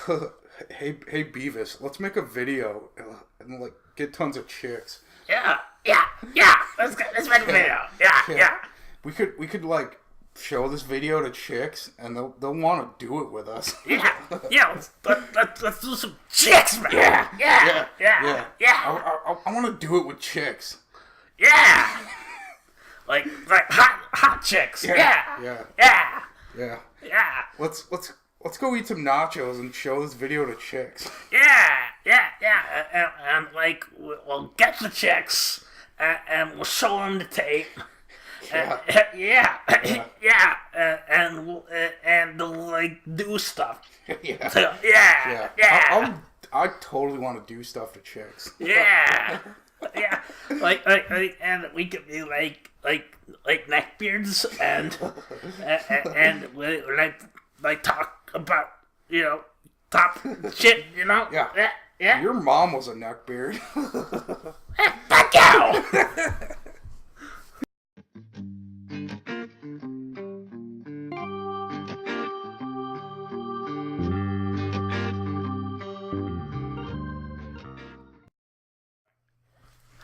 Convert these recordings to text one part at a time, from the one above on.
Hey Beavis, let's make a video and like get tons of chicks. Yeah. Let's make a video. Yeah. We could like show this video to chicks, and they'll want to do it with us. Yeah. Let's do some chicks, man. Yeah. I want to do it with chicks. Yeah. like hot chicks. Yeah. Let's go eat some nachos and show this video to chicks. Yeah. And like, we'll get the chicks, and we'll show them the tape. And they'll like do stuff. Yeah. I totally want to do stuff to chicks. Yeah. Like, and we could be like neckbeards and we like talk about, top shit, Yeah. Your mom was a neckbeard. Fuck you!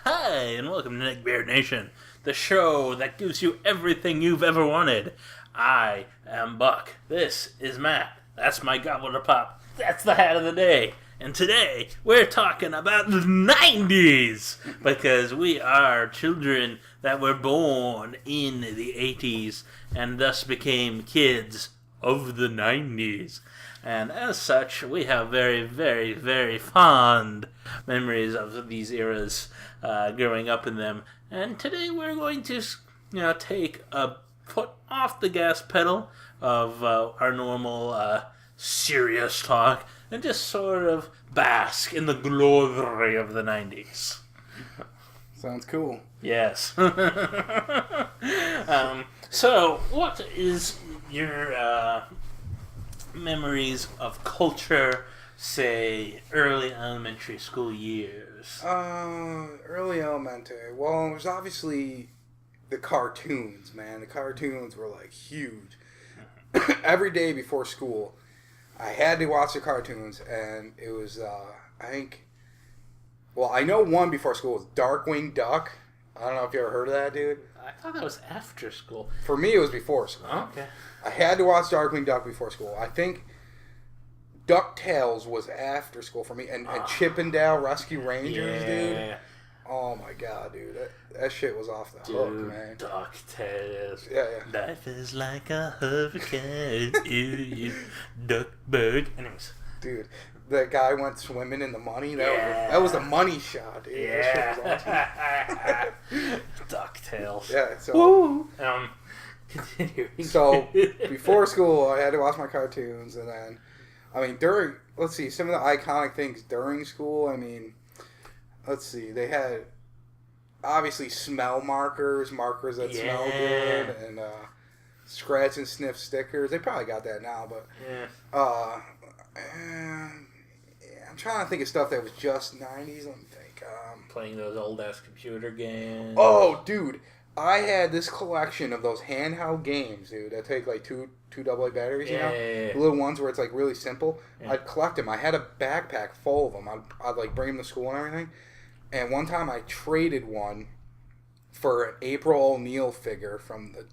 Hi, and welcome to Neckbeard Nation, the show that gives you everything you've ever wanted. I am Buck. This is Matt. That's my gobbler pop. That's the hat of the day. And today, we're talking about the 90's, because we are children that were born in the 80's, and thus became kids of the 90's. And as such, we have very, very, very fond memories of these eras, growing up in them. And today we're going to, take a foot off the gas pedal of our normal serious talk and just sort of bask in the glory of the 90's. Sounds cool. Yes. So, what is your memories of culture, say, early elementary school years? Early elementary. Well, there's obviously the cartoons, man. The cartoons were, like, huge. Every day before school, I had to watch the cartoons, and it was, I know one before school was Darkwing Duck. I don't know if you ever heard of that, dude. I thought that was after school. For me, it was before school. Oh, okay. I had to watch Darkwing Duck before school. I think DuckTales was after school for me, and Chip and Dale Rescue Rangers, dude. Oh my god, dude, that shit was off the hook, man. DuckTales. Yeah. Life is like a hurricane. Duckbird. Anyways, dude, that guy went swimming in the money. That was the money shot, dude. Yeah. That shit was awesome. DuckTales. Yeah. So. Woo. Continuing. So before school, I had to watch my cartoons, and then, during, let's see, some of the iconic things during school. Let's see, they had obviously smell markers that smell good, and scratch and sniff stickers. They probably got that now, but I'm trying to think of stuff that was just 90's. Let me think. Playing those old ass computer games. Oh, dude. I had this collection of those handheld games, dude, that take like two AA batteries, Yeah. The little ones where it's like really simple. Yeah. I'd collect them. I had a backpack full of them. I'd like bring them to school and everything. And one time I traded one for an April O'Neil figure from the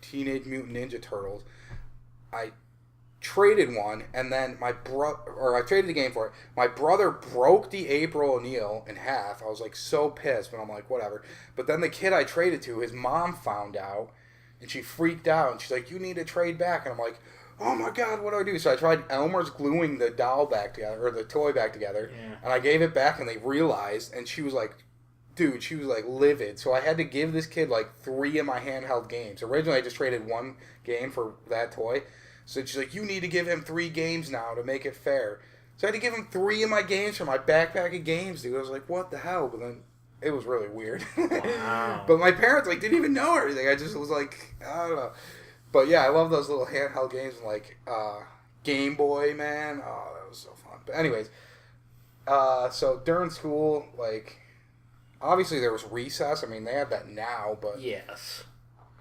Teenage Mutant Ninja Turtles. I traded one, and then I traded the game for it. My brother broke the April O'Neil in half. I was like so pissed, but I'm like, whatever. But then the kid I traded to, his mom found out, and she freaked out, and she's like, you need to trade back. And I'm like, oh my god, what do I do? So I tried Elmer's gluing the doll back together, or the toy back together, and I gave it back, and they realized, and she was like, dude, she was like livid. So I had to give this kid like 3 of my handheld games. Originally I just traded 1 game for that toy. So she's like, you need to give him 3 games now to make it fair. So I had to give him 3 of my games for my backpack of games, dude. I was like, what the hell? But then it was really weird. Wow. But my parents like didn't even know everything. I just was like, I don't know. But yeah, I love those little handheld games like Game Boy, man. Oh, that was so fun. But anyways, so during school, like, obviously there was recess. They have that now, but yes.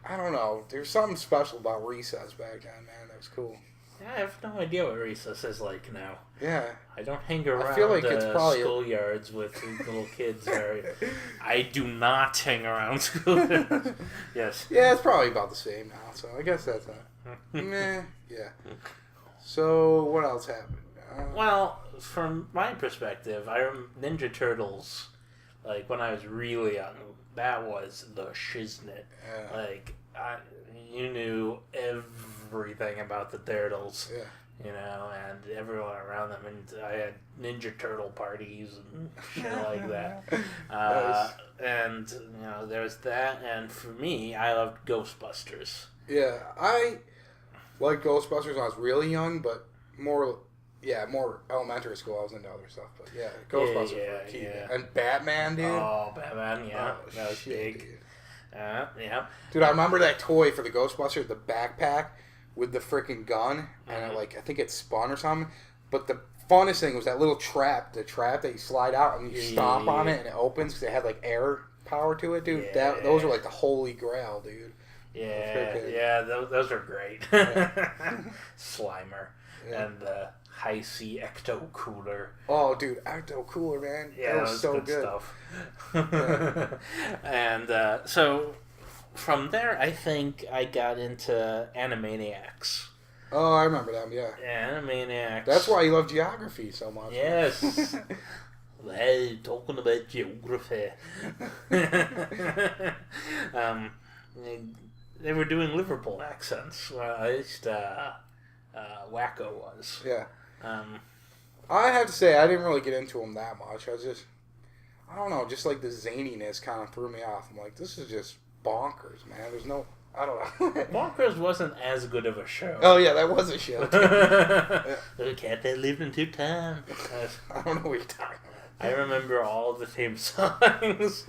I don't know. There's something special about recess back then, man. That was cool. I have no idea what recess is like now. Yeah. I don't hang around I feel like it's probably schoolyards with little kids. I do not hang around schoolyards. Yes. Yeah, it's probably about the same now, so I guess that's not... Meh, yeah. So, what else happened? Well, from my perspective, Ninja Turtles, like, when I was really young, that was the shiznit. Yeah. Like, you knew everything about the Turtles. Yeah. You know, and everyone around them, and I had Ninja Turtle parties and shit like that. Nice. And, you know, there's that, and for me, I loved Ghostbusters. Yeah, I liked Ghostbusters when I was really young, but more elementary school, I was into other stuff, but yeah, Ghostbusters were key. Yeah. And Batman, dude. Oh, Batman, yeah, that was shit, big. Dude. Yeah. Dude, I remember that toy for the Ghostbusters, the backpack with the freaking gun, and I think it spun or something. But the funnest thing was that little trap, the trap that you slide out and you stomp on it and it opens because it had like air power to it, dude. Yeah. Those were like the holy grail, dude. Yeah, those are great. Slimer and the High C Ecto Cooler. Oh, dude, Ecto Cooler, man. Yeah, that was so good stuff. And so from there, I think I got into Animaniacs. Oh, I remember them, yeah. Animaniacs. That's why you love geography so much. Yes. Hey, talking about geography. They were doing Liverpool accents. Well, at least Wacko was. Yeah. I have to say, I didn't really get into them that much. I don't know, just like the zaniness kind of threw me off. I'm like, this is just bonkers, man. There's no, I don't know. Bonkers wasn't as good of a show. Oh, yeah, that was a show. The cat that lived in two times. I don't know what you're talking about. I remember all the theme songs.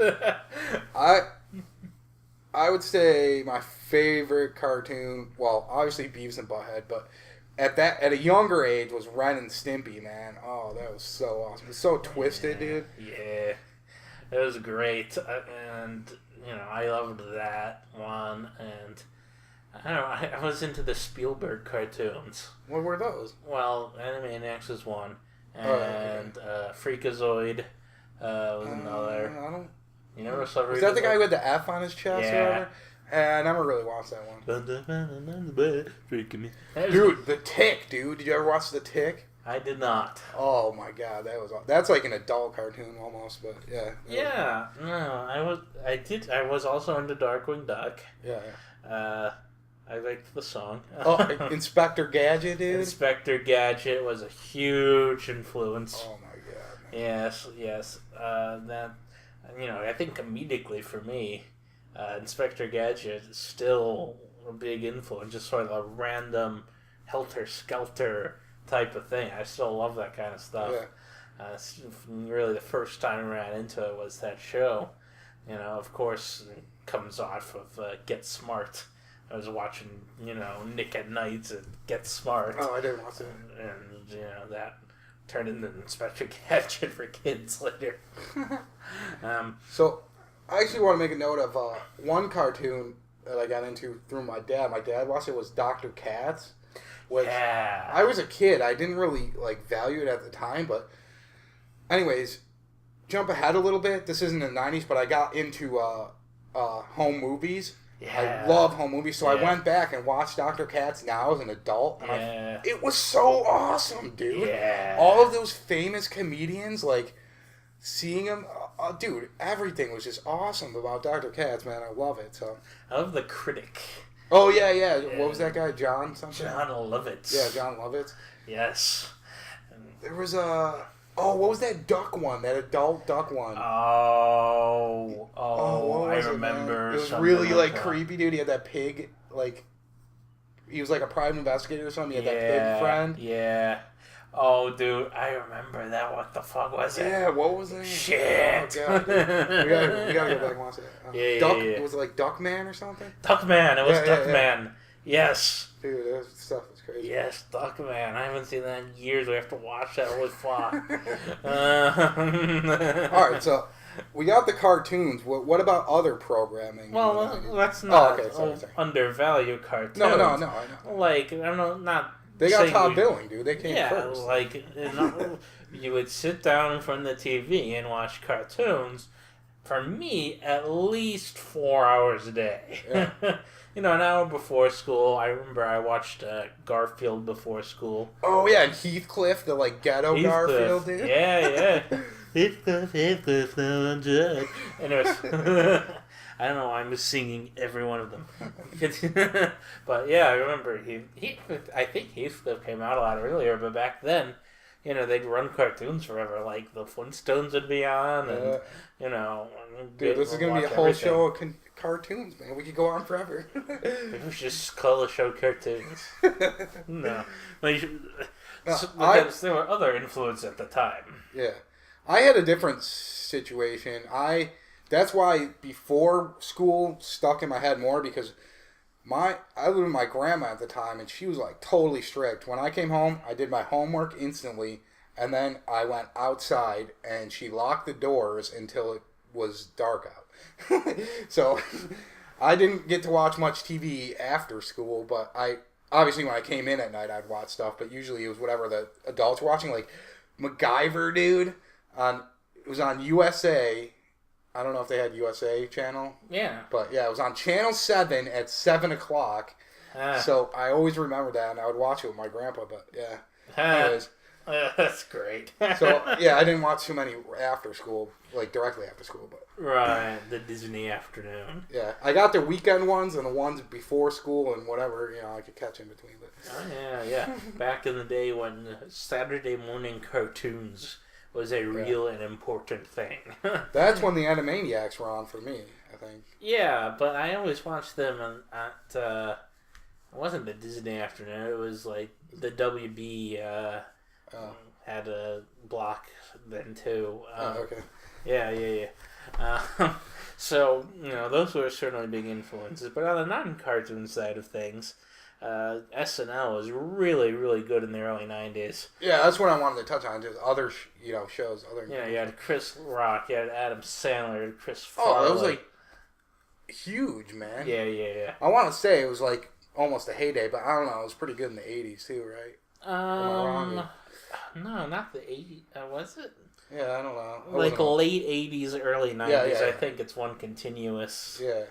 I would say my favorite cartoon, well, obviously Beavis and Butthead, but at a younger age was Ren and Stimpy, man. Oh, that was so awesome. It's so twisted, dude. Yeah. It was great. And, you know, I loved that one. And, I don't know, I was into the Spielberg cartoons. What were those? Well, Animaniacs was one. And Freakazoid was another. I don't... You never saw Freakazoid? Was that the guy with the F on his chest or whatever? I never really watched that one. Dude, The Tick, dude. Did you ever watch The Tick? I did not. Oh my god, that's like an adult cartoon almost, but yeah. Yeah, no, I was also into Darkwing Duck. Yeah. I liked the song. Oh, Inspector Gadget, dude. Inspector Gadget was a huge influence. Oh my god. Yes. That, you know, I think comedically for me, Inspector Gadget is still a big influence. Just sort of a random helter-skelter type of thing. I still love that kind of stuff. Yeah. Really, the first time I ran into it was that show. You know, of course, it comes off of Get Smart. I was watching, you know, Nick at Night and Get Smart. Oh, I didn't watch it. And, you know, that turned into Inspector Gadget for kids later. So, I actually want to make a note of one cartoon that I got into through my dad. My dad watched it, was Dr. Katz. Yeah. I was a kid. I didn't really value it at the time, but anyways, jump ahead a little bit. This isn't the 90s, but I got into home movies. Yeah. I love home movies, so I went back and watched Dr. Katz now as an adult, and it was so awesome, dude. Yeah. All of those famous comedians, seeing them, dude, everything was just awesome about Dr. Katz, man. I love it. So I love the critic. Oh, yeah. What was that guy? John something? John Lovitz. Yeah, John Lovitz. Yes. There was what was that duck one? That adult duck one? I remember. It was really creepy, dude. He had that pig, he was like a private investigator or something. He had that pig friend. Yeah. Oh, dude, I remember that. What the fuck was it? Yeah, what was it? Shit. Oh, God. we gotta go back and watch it. Yeah. Was it like Duckman or something? Duckman. It was Duckman. Yeah. Yes. Dude, that stuff was crazy. Yes, Duckman. I haven't seen that in years. We have to watch that. Holy fuck. Alright, so we got the cartoons. What about other programming? Well, let's not sorry. undervalue cartoons. No, I know. I'm not They got top billing, dude. They came first. Like, you would sit down in front of the TV and watch cartoons, for me, at least 4 hours a day. Yeah. An hour before school. I remember I watched Garfield before school. Oh, yeah, and Heathcliff, the, ghetto Garfield, dude. Yeah. Heathcliff, no one judge. Anyways, I don't know why I'm singing every one of them. But, yeah, I remember I think Heathcliff came out a lot earlier, but back then, they'd run cartoons forever. Like, the Flintstones would be on, and, Dude, this is going to be a whole show of cartoons, man. We could go on forever. We should just call the show cartoons. No. There were other influences at the time. Yeah. I had a different situation. That's why before school stuck in my head more, because I lived with my grandma at the time, and she was totally strict. When I came home, I did my homework instantly, and then I went outside, and she locked the doors until it was dark out. So I didn't get to watch much TV after school, but obviously when I came in at night, I'd watch stuff, but usually it was whatever the adults were watching, like MacGyver, dude. It was on USA. I don't know if they had USA channel. Yeah. But yeah, it was on Channel 7 at 7 o'clock. So I always remember that, and I would watch it with my grandpa, but yeah. Anyways. That's great. So, yeah, I didn't watch too many after school, directly after school. But right, the Disney afternoon. Yeah, I got the weekend ones and the ones before school and whatever, I could catch in between. But. Oh, yeah. Back in the day when Saturday morning cartoons was a real and important thing. That's when the Animaniacs were on for me, I think. Yeah, but I always watched them at it wasn't the Disney afternoon, it was the WB had a block then too. Okay. Yeah. So, those were certainly big influences. But on the non-cartoon side of things, SNL was really, really good in the early 90s. Yeah, that's what I wanted to touch on. Just other, shows. Yeah, you had Chris Rock, you had Adam Sandler, you had Chris Farley. Oh, that was, huge, man. Yeah. I want to say it was, almost a heyday, but I don't know. It was pretty good in the 80s, too, right? Am I wrong? No, not the 80s. Was it? Yeah, I don't know. Late 80s, early 90s. Yeah. I think it's one continuous. Yeah.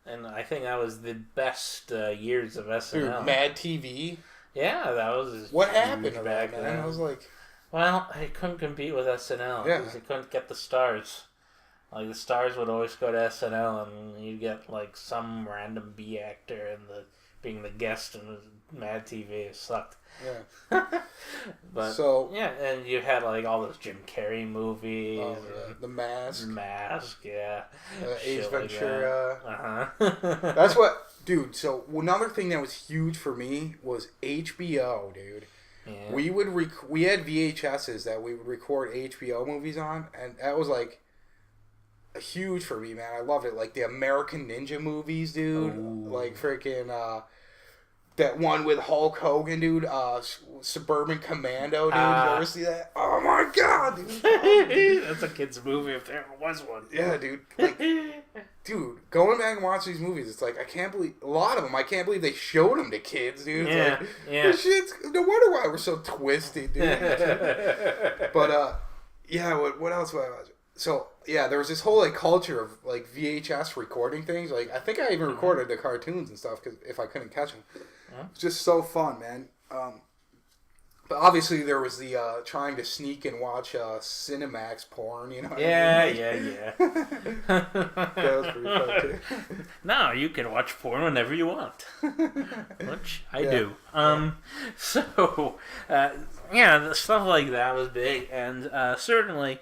And I think that was the best years of SNL. Dude, Mad TV. Yeah, that was. What happened to back that, man? then. I was like. Well, they couldn't compete with SNL because they couldn't get the stars. The stars would always go to SNL, and you'd get some random B actor and being the guest in Mad TV. It sucked. Yeah. But yeah, and you had all those Jim Carrey movies. Oh, yeah. The Mask. Yeah. Ace Ventura. That's what, dude. So another thing that was huge for me was HBO, dude. Yeah. We had VHSs that we would record HBO movies on, and that was huge for me, man. I loved it. The American Ninja movies, dude. Ooh. Freaking that one with Hulk Hogan, dude. Suburban Commando, dude. You ever see that? Oh my god, dude. That's a kid's movie if there was one. Yeah, dude. Dude, going back and watching these movies, it's I can't believe a lot of them. I can't believe they showed them to kids, dude. It's yeah. Shit's no wonder why we're so twisted, dude. But yeah. What else would I watch? So yeah, there was this whole culture of VHS recording things. I think I even recorded the cartoons and stuff because if I couldn't catch them, it's just so fun, man. But obviously there was the trying to sneak and watch Cinemax porn, you know. Yeah. That was pretty fun too. Now you can watch porn whenever you want, which I do. So stuff like that was big, and certainly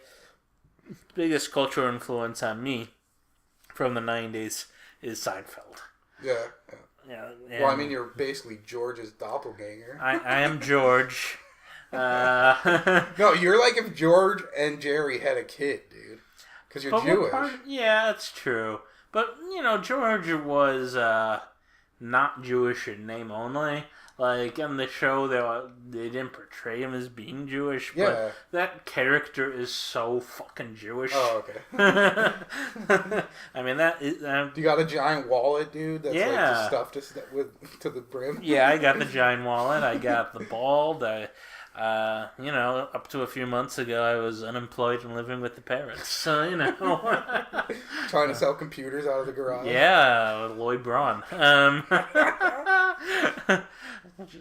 biggest cultural influence on me from the 90s is Seinfeld. Yeah. Yeah. Well, I mean, you're basically George's doppelganger. I am George. No, you're if George and Jerry had a kid, dude. Because you're Jewish. Yeah, that's true. But, George was not Jewish in name only. Like, on the show, they didn't portray him as being Jewish, Yeah. but that character is so fucking Jewish. Oh, okay. I mean, that is... you got a giant wallet, dude? That's like just stuffed to the brim? Yeah, I got the giant wallet. I got the bald. Up to a few months ago, I was unemployed and living with the parents. So, Trying to sell computers out of the garage? Yeah, Lloyd Braun.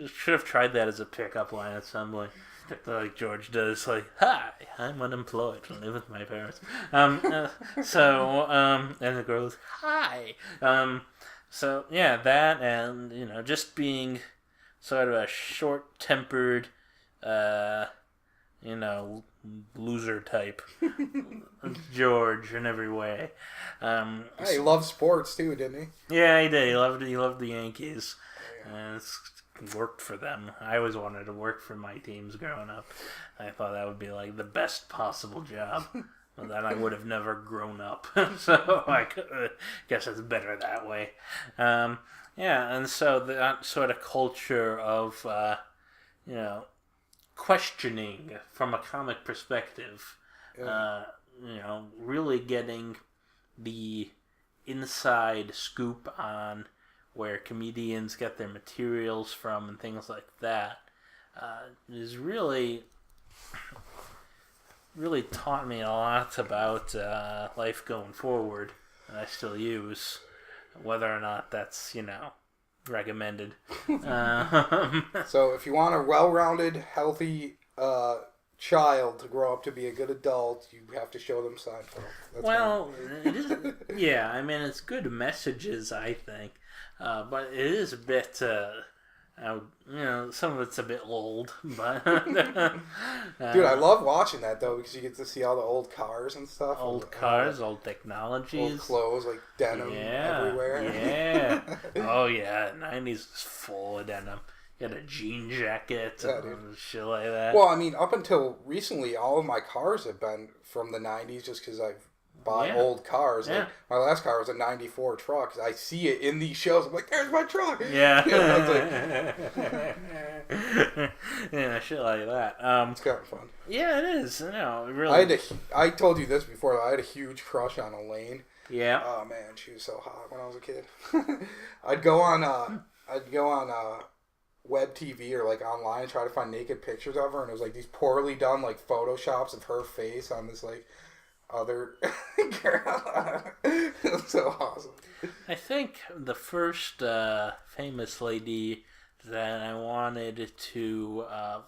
Should have tried that as a pickup line at some point. Like George does, like, "Hi, I'm unemployed and live with my parents." And the girl goes, "Hi." That and, just being sort of a short-tempered, loser type. George in every way. He loved sports too, didn't he? Yeah, he did. He loved the Yankees. And it's worked for them. I always wanted to work for my teams growing up. I thought that would be like the best possible job. But then I would have never grown up. So I guess it's better that way. And so that sort of culture of, questioning from a comic perspective, really getting the inside scoop on where comedians get their materials from and things like that, is really taught me a lot about life going forward, and I still use, whether or not that's, recommended. So if you want a well-rounded, healthy child to grow up to be a good adult, you have to show them Seinfeld. It is. Yeah, I mean, it's good messages, I think, but it is a bit. Some of it's a bit old, but dude, I love watching that though because you get to see all the old cars and stuff. Old cars, old technologies, old clothes like denim everywhere. Yeah. Oh yeah, 90's was full of denim. You had a jean jacket and shit like that. Well, I mean, up until recently, all of my cars have been from the 90's just because I've bought old cars. Yeah. Like, my last car was a 94 truck. I see it in these shows. I'm like, there's my truck. Yeah. Like, shit like that. It's kind of fun. Yeah, it is. Really. I told you this before. I had a huge crush on Elaine. Yeah. Oh man, she was so hot when I was a kid. I'd go on web TV or like online and try to find naked pictures of her, and it was like these poorly done like photoshops of her face on this like other girl. It was so awesome. I think the first famous lady that I wanted to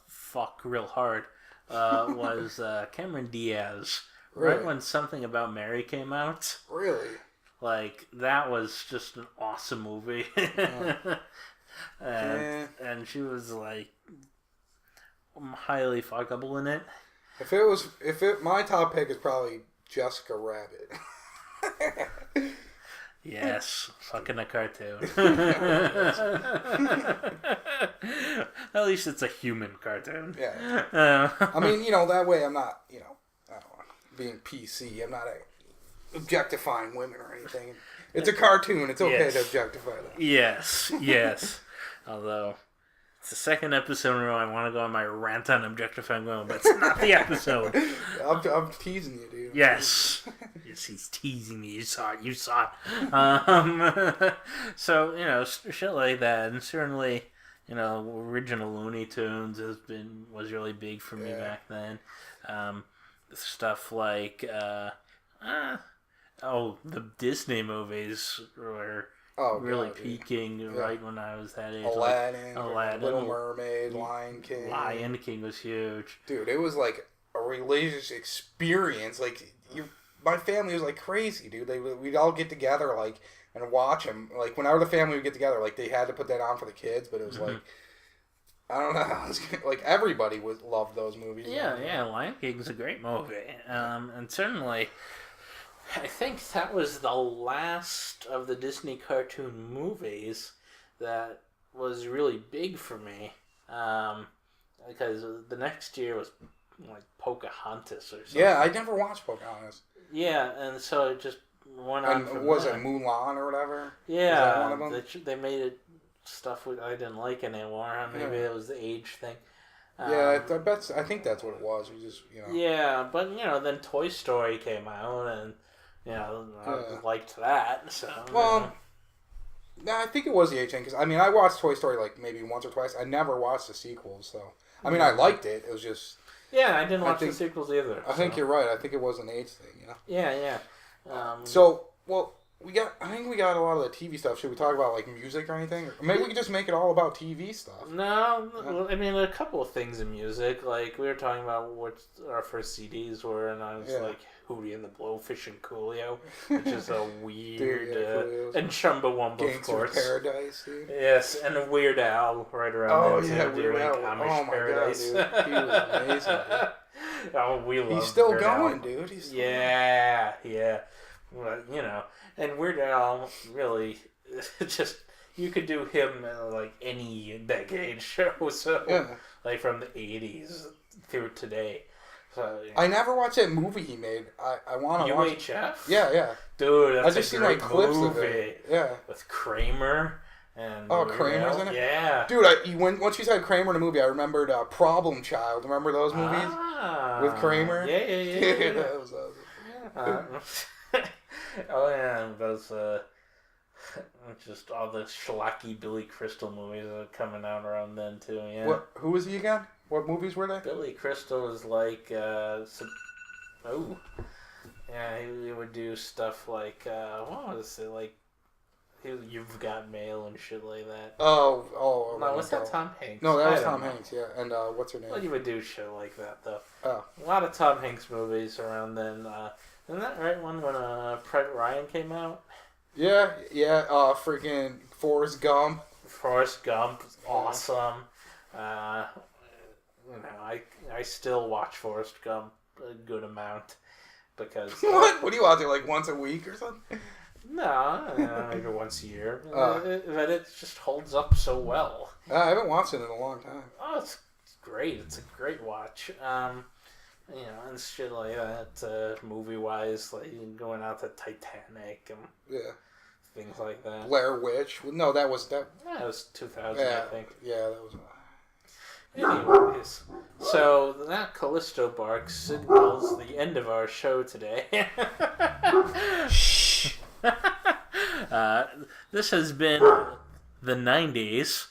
fuck real hard was Cameron Diaz. Really? Right when Something About Mary came out. Really? Like, that was just an awesome movie. And she was like highly fuckable in it. My top pick is probably Jessica Rabbit. Yes, fucking a cartoon. At least it's a human cartoon. Yeah. I mean, that way I'm not, I don't know, being PC. I'm not objectifying women or anything. It's a cartoon. It's okay to objectify them. Yes. Although, it's the second episode in a row I want to go on my rant on objectifying women, but it's not the episode. I'm teasing you, dude. Yes, he's teasing me. You saw it. So, shit like that. And certainly, original Looney Tunes was really big for me back then. Stuff like, the Disney movies were... really peaking right when I was that age. Aladdin, Little Mermaid, Lion King. Lion King was huge. Dude, it was like a religious experience. Like, my family was like crazy, dude. We'd all get together and watch them. Like, whenever the family would get together, they had to put that on for the kids. But it was like, I don't know. It was like everybody loved those movies. Yeah. Lion King's a great movie, and certainly. I think that was the last of the Disney cartoon movies that was really big for me. Because the next year was like Pocahontas or something. Yeah, I never watched Pocahontas. Yeah, and so it just went on from was it Mulan or whatever? Yeah, was that one of them? they made it stuff I didn't like anymore. Maybe it was the age thing. Yeah, I think that's what it was. We just, Yeah, but then Toy Story came out, and I liked that. So no, I think it was the age thing because I watched Toy Story like maybe once or twice. I never watched the sequels, so I liked it. It was just I didn't watch the sequels either. I think you're right. I think it was an age thing. Yeah. I think we got a lot of the TV stuff. Should we talk about like music or anything? Or maybe we could just make it all about TV stuff. No, a couple of things in music. Like we were talking about what our first CDs were, and I was like Hootie and the Blowfish and Coolio, which is a weird and Chumbawamba, of course. Paradise, dude. Yes, and a Weird Al right around there. Weird Al. Amish Paradise. God, dude. He was amazing. Dude. We love. He's still Weird going, Al. dude. He's still Yeah. Well, and Weird Al really just you could do him in like any decade show, like from the 80s through today. So I never watched that movie he made. I want to watch it. UHF? Yeah. Dude, that's I just seen like clips movie. of it. Yeah. With Kramer and Kramer's in it? Yeah. Dude, once you said Kramer in a movie, I remembered Problem Child. Remember those movies? With Kramer? Yeah. That was awesome. Oh yeah, those just all the schlocky Billy Crystal movies that are coming out around then too. Yeah. Who was he again? What movies were they? Billy Crystal is like he would do stuff like what was it like? You've Got Mail and shit like that. Oh. No, was that Tom Hanks? No, that was Tom Hanks. Yeah, and what's her name? Well, you would do shit like that though. Oh. A lot of Tom Hanks movies around then. Isn't that right when Private Ryan came out? Yeah. Freaking Forrest Gump. Forrest Gump was awesome. I still watch Forrest Gump a good amount because What do you watch it like once a week or something? No, maybe once a year. But it just holds up so well. I haven't watched it in a long time. Oh, it's great. It's a great watch. And shit like that, movie-wise, like going out to Titanic and things like that. Blair Witch. No, that was that. Yeah, it was 2000, I think. Yeah, that was. Anyways, so that Callisto bark signals the end of our show today. Shh. This has been the 90's.